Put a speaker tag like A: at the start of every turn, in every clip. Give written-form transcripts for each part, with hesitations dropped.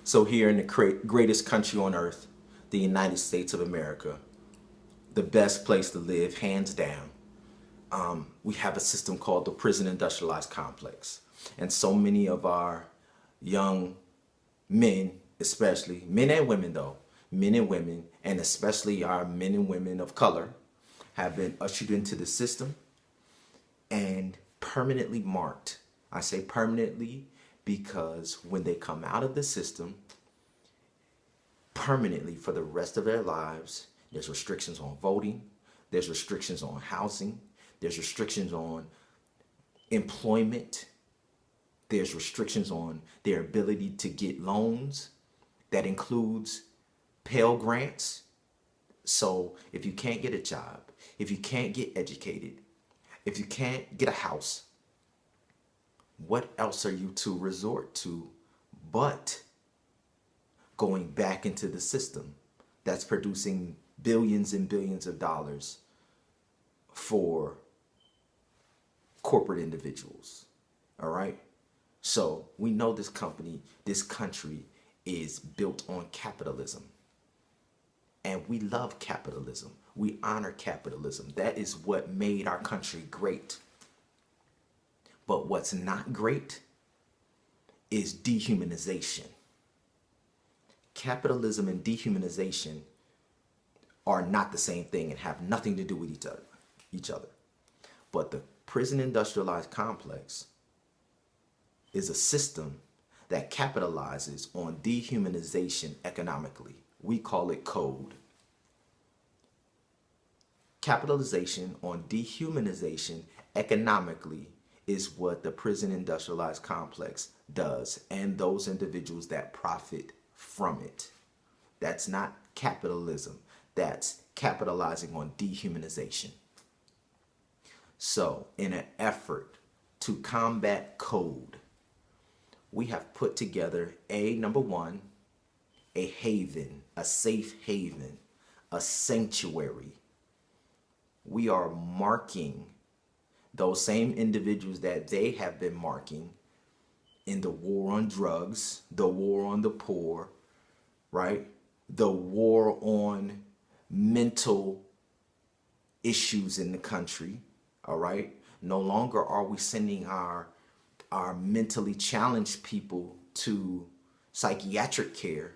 A: So here in the greatest country on earth, the United States of America, the best place to live, hands down, we have a system called the prison industrialized complex. And so many of our young men, especially men and women though, men and women, and especially our men and women of color, have been ushered into the system and permanently marked. I say permanently because when they come out of the system, permanently for the rest of their lives, there's restrictions on voting, there's restrictions on housing, there's restrictions on employment, there's restrictions on their ability to get loans. That includes Pell Grants. So if you can't get a job, if you can't get educated, if you can't get a house, what else are you to resort to but going back into the system that's producing billions and billions of dollars for corporate individuals? All right. So we know this country is built on capitalism. And we love capitalism. We honor capitalism. That is what made our country great. But what's not great is dehumanization. Capitalism and dehumanization are not the same thing and have nothing to do with each other. But the prison industrialized complex is a system that capitalizes on dehumanization economically. We call it code. Capitalization on dehumanization economically is what the prison industrialized complex does, and those individuals that profit from it. That's not capitalism. That's capitalizing on dehumanization. So, in an effort to combat code, we have put together number one, a haven, a safe haven, a sanctuary. We are marking those same individuals that they have been marking in the war on drugs, the war on the poor, right? The war on mental issues in the country, all right? No longer are we sending our mentally challenged people to psychiatric care.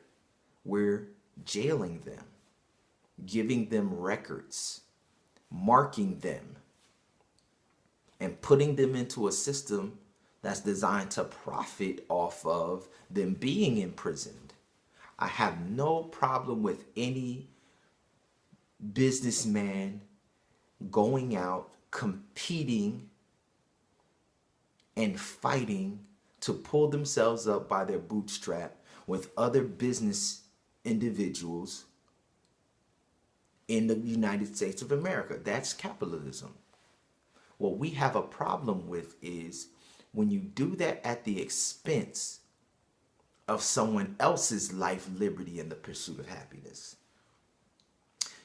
A: We're jailing them, giving them records, marking them, and putting them into a system that's designed to profit off of them being imprisoned. I have no problem with any businessman going out, competing, and fighting to pull themselves up by their bootstrap with other business individuals in the United States of America. That's capitalism. What we have a problem with is when you do that at the expense of someone else's life, liberty, and the pursuit of happiness.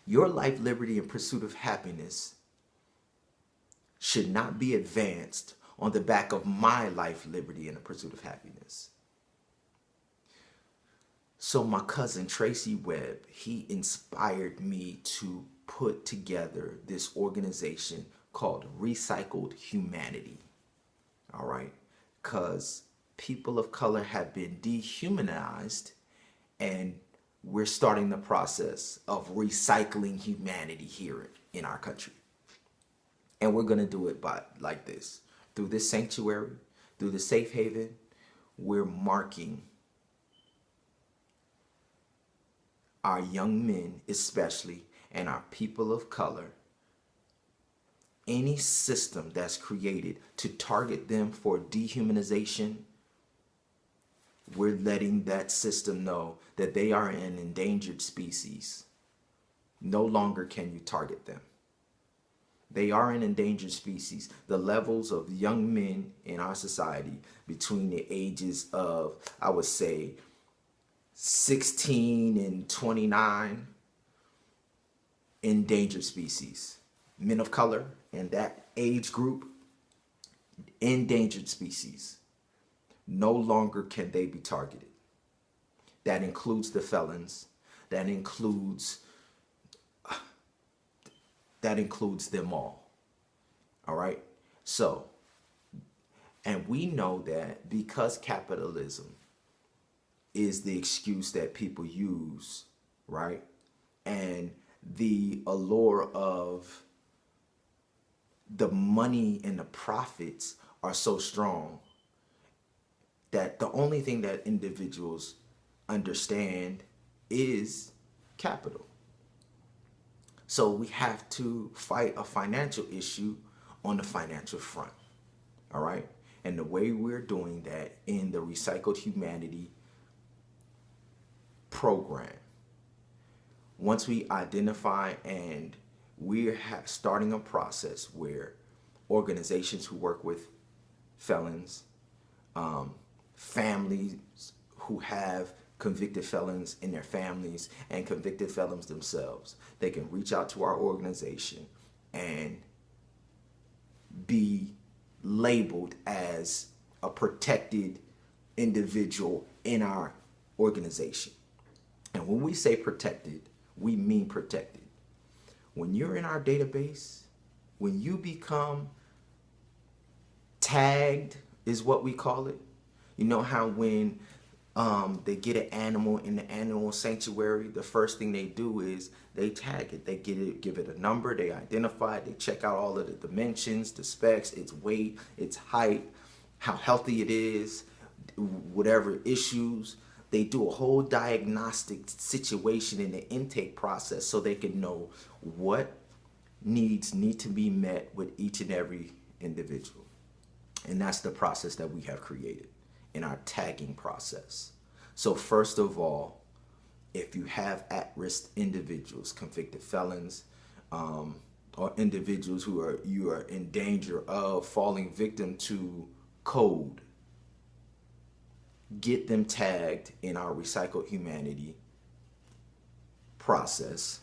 A: Your life, liberty, and pursuit of happiness should not be advanced on the back of my life, liberty, and the pursuit of happiness. So my cousin Tracy Webb, he inspired me to put together this organization called Recycled Humanity. All right? Because people of color have been dehumanized, and we're starting the process of recycling humanity here in our country. And we're going to do it like this. Through this sanctuary, through the safe haven, we're marking our young men especially, and our people of color, any system that's created to target them for dehumanization, we're letting that system know that they are an endangered species. No longer can you target them. They are an endangered species. The levels of young men in our society between the ages of, I would say, 16 and 29, endangered species. Men of color in that age group, endangered species. No longer can they be targeted. That includes the felons. That includes them all. All right. So, and we know that because capitalism is the excuse that people use, right? And the allure of the money and the profits are so strong that the only thing that individuals understand is capital. So we have to fight a financial issue on the financial front. All right. And the way we're doing that in the Recycled Humanity program, once we identify, and we're starting a process where organizations who work with felons, families who have convicted felons in their families and convicted felons themselves, they can reach out to our organization and be labeled as a protected individual in our organization. And when we say protected, we mean protected. When you're in our database, when you become tagged, is what we call it. You know how when they get an animal in the animal sanctuary, the first thing they do is they tag it. They give it a number, they identify it, they check out all of the dimensions, the specs, its weight, its height, how healthy it is, whatever issues. They do a whole diagnostic situation in the intake process so they can know what needs need to be met with each and every individual. And that's the process that we have created in our tagging process. So first of all, if you have at-risk individuals, convicted felons, or individuals who you are in danger of falling victim to code, get them tagged in our Recycled Humanity process.